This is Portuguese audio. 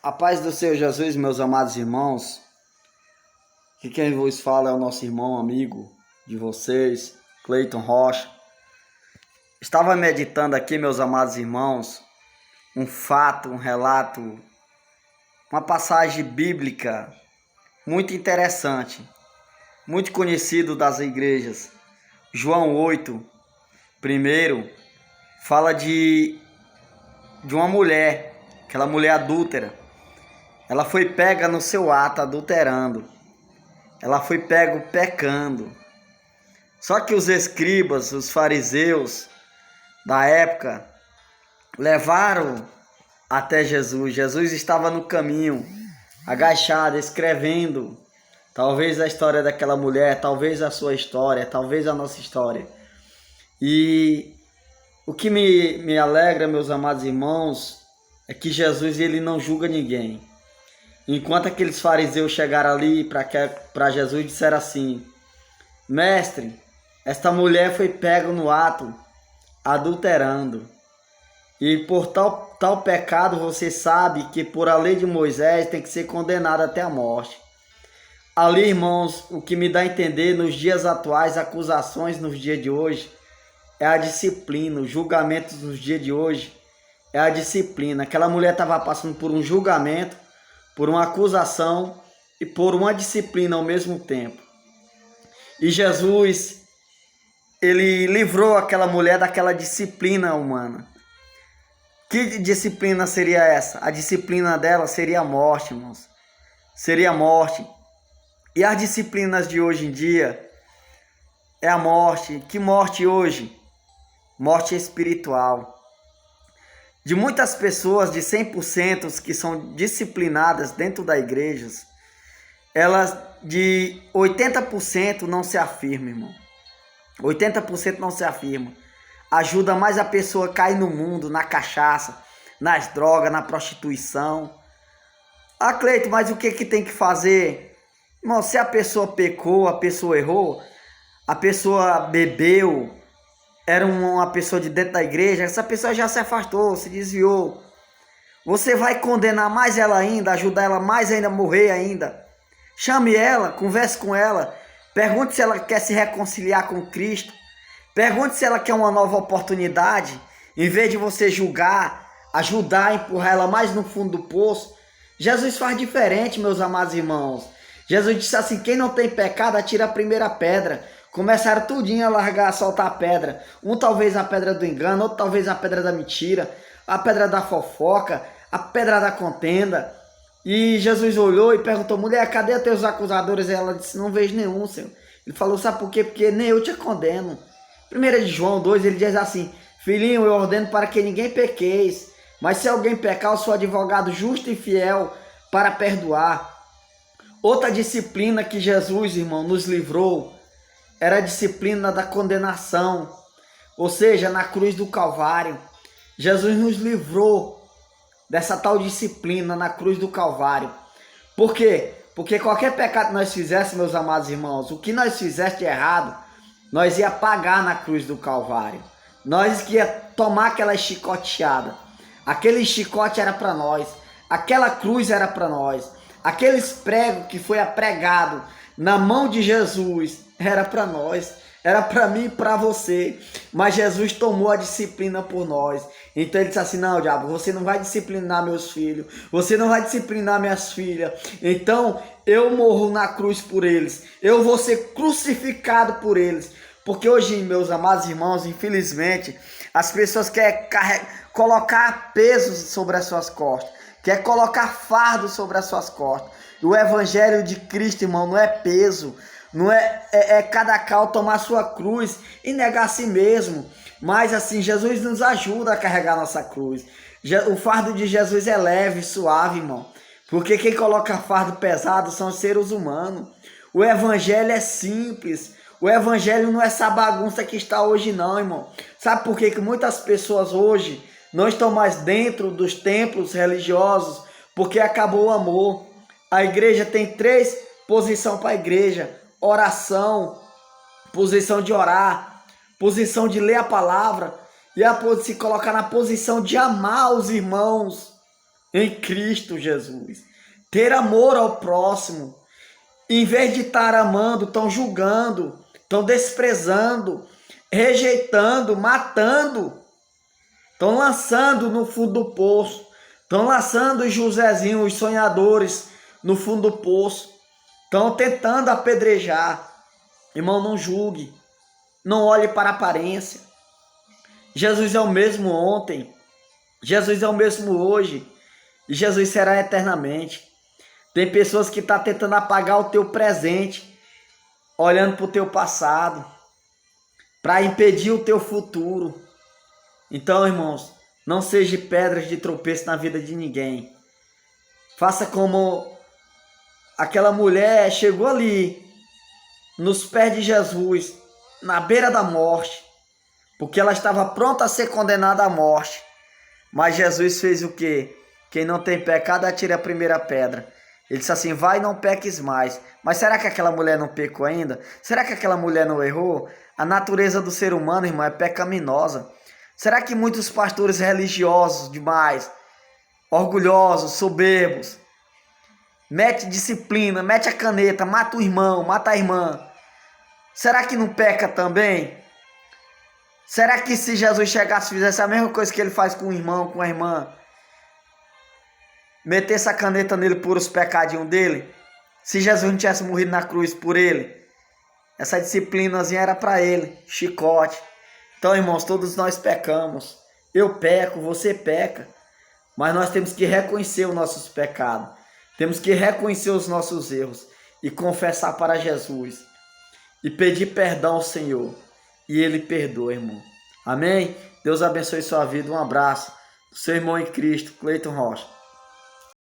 A paz do Senhor Jesus, meus amados irmãos, que quem vos fala é o nosso irmão amigo de vocês, Cleiton Rocha. Estava meditando aqui, meus amados irmãos, um fato, um relato, uma passagem bíblica muito interessante, muito conhecido das igrejas. João 8, primeiro, fala de uma mulher, aquela mulher adúltera. Ela foi pega no seu ato adulterando. Ela foi pega pecando. Só que os escribas, os fariseus da época, levaram até Jesus. Jesus estava no caminho, agachado, escrevendo. Talvez a história daquela mulher, talvez a sua história, talvez a nossa história. E o que me alegra, meus amados irmãos, é que Jesus ele não julga ninguém. Enquanto aqueles fariseus chegaram ali para Jesus e disseram assim: Mestre, esta mulher foi pega no ato, adulterando. E por tal pecado você sabe que por a lei de Moisés tem que ser condenada até a morte. Ali, irmãos, o que me dá a entender nos dias atuais, acusações nos dias de hoje, é a disciplina. Os julgamentos nos dias de hoje é a disciplina. Aquela mulher estava passando por um julgamento, por uma acusação e por uma disciplina ao mesmo tempo. E Jesus, ele livrou aquela mulher daquela disciplina humana. Que disciplina seria essa? A disciplina dela seria a morte, irmãos. Seria a morte. E as disciplinas de hoje em dia é a morte. Que morte hoje? Morte espiritual. De muitas pessoas, de 100% que são disciplinadas dentro da igreja, elas de 80% não se afirmam, irmão. 80% não se afirmam. Ajuda mais a pessoa a cair no mundo, na cachaça, nas drogas, na prostituição. Ah, Cleiton, mas o que tem que fazer? Irmão, se a pessoa pecou, a pessoa errou, a pessoa bebeu, era uma pessoa de dentro da igreja, essa pessoa já se afastou, se desviou. Você vai condenar mais ela ainda, ajudar ela mais ainda a morrer ainda. Chame ela, converse com ela, pergunte se ela quer se reconciliar com Cristo. Pergunte se ela quer uma nova oportunidade. Em vez de você julgar, ajudar, empurrar ela mais no fundo do poço. Jesus faz diferente, meus amados irmãos. Jesus disse assim: quem não tem pecado, atira a primeira pedra. Começaram tudinho a largar, a soltar a pedra. Um talvez a pedra do engano, outro talvez a pedra da mentira, a pedra da fofoca, a pedra da contenda. E Jesus olhou e perguntou: mulher, cadê teus acusadores? E ela disse: não vejo nenhum, Senhor. Ele falou: sabe por quê? Porque nem eu te condeno. 1 de João 2, ele diz assim: filhinho, eu ordeno para que ninguém pequeis, mas se alguém pecar, eu sou advogado justo e fiel para perdoar. Outra disciplina que Jesus, irmão, nos livrou era a disciplina da condenação, ou seja, na cruz do Calvário. Jesus nos livrou dessa tal disciplina na cruz do Calvário. Por quê? Porque qualquer pecado que nós fizéssemos, meus amados irmãos, o que nós fizéssemos de errado, nós ia pagar na cruz do Calvário. Nós ia tomar aquela chicoteada. Aquele chicote era para nós. Aquela cruz era para nós. Aqueles pregos que foi apregado na mão de Jesus era para nós, era para mim e para você, mas Jesus tomou a disciplina por nós. Então ele disse assim: não, diabo, você não vai disciplinar meus filhos, você não vai disciplinar minhas filhas, então eu morro na cruz por eles, eu vou ser crucificado por eles. Porque hoje, meus amados irmãos, infelizmente, as pessoas querem colocar peso sobre as suas costas, quer colocar fardo sobre as suas costas. E o evangelho de Cristo, irmão, não é peso, não é cada qual tomar sua cruz e negar a si mesmo. Mas assim, Jesus nos ajuda a carregar nossa cruz. O fardo de Jesus é leve, suave, irmão. Porque quem coloca fardo pesado são os seres humanos. O evangelho é simples. O evangelho não é essa bagunça que está hoje não, irmão. Sabe por que muitas pessoas hoje não estão mais dentro dos templos religiosos? Porque acabou o amor. A igreja tem 3 posições para a igreja: oração, posição de orar, posição de ler a palavra e a se colocar na posição de amar os irmãos. em Cristo Jesus. Ter amor ao próximo. Em vez de estar amando, estão julgando, estão desprezando, rejeitando, matando. Estão lançando no fundo do poço. Estão lançando os Josézinhos, os sonhadores, no fundo do poço. Estão tentando apedrejar. Irmão, não julgue. Não olhe para a aparência. Jesus é o mesmo ontem. Jesus é o mesmo hoje. E Jesus será eternamente. Tem pessoas que estão tentando apagar o teu presente, olhando para o teu passado, para impedir o teu futuro. Então, irmãos, não seja pedras de tropeço na vida de ninguém. Faça como aquela mulher chegou ali, nos pés de Jesus, na beira da morte, porque ela estava pronta a ser condenada à morte. Mas Jesus fez o quê? Quem não tem pecado, atire a primeira pedra. Ele disse assim, vai, não peques mais. Mas será que aquela mulher não pecou ainda? Será que aquela mulher não errou? A natureza do ser humano, irmão, é pecaminosa. Será que muitos pastores religiosos demais, orgulhosos, soberbos, mete disciplina, mete a caneta, mata o irmão, mata a irmã, será que não peca também? Será que se Jesus chegasse e fizesse a mesma coisa que ele faz com o irmão, com a irmã, metesse a caneta nele por os pecadinhos dele, se Jesus não tivesse morrido na cruz por ele, essa disciplinazinha era para ele, chicote. Então, irmãos, todos nós pecamos. Eu peco, você peca. Mas nós temos que reconhecer os nossos pecados. Temos que reconhecer os nossos erros e confessar para Jesus. E pedir perdão ao Senhor. E Ele perdoa, irmão. Amém? Deus abençoe sua vida. Um abraço. Do seu irmão em Cristo, Cleiton Rocha.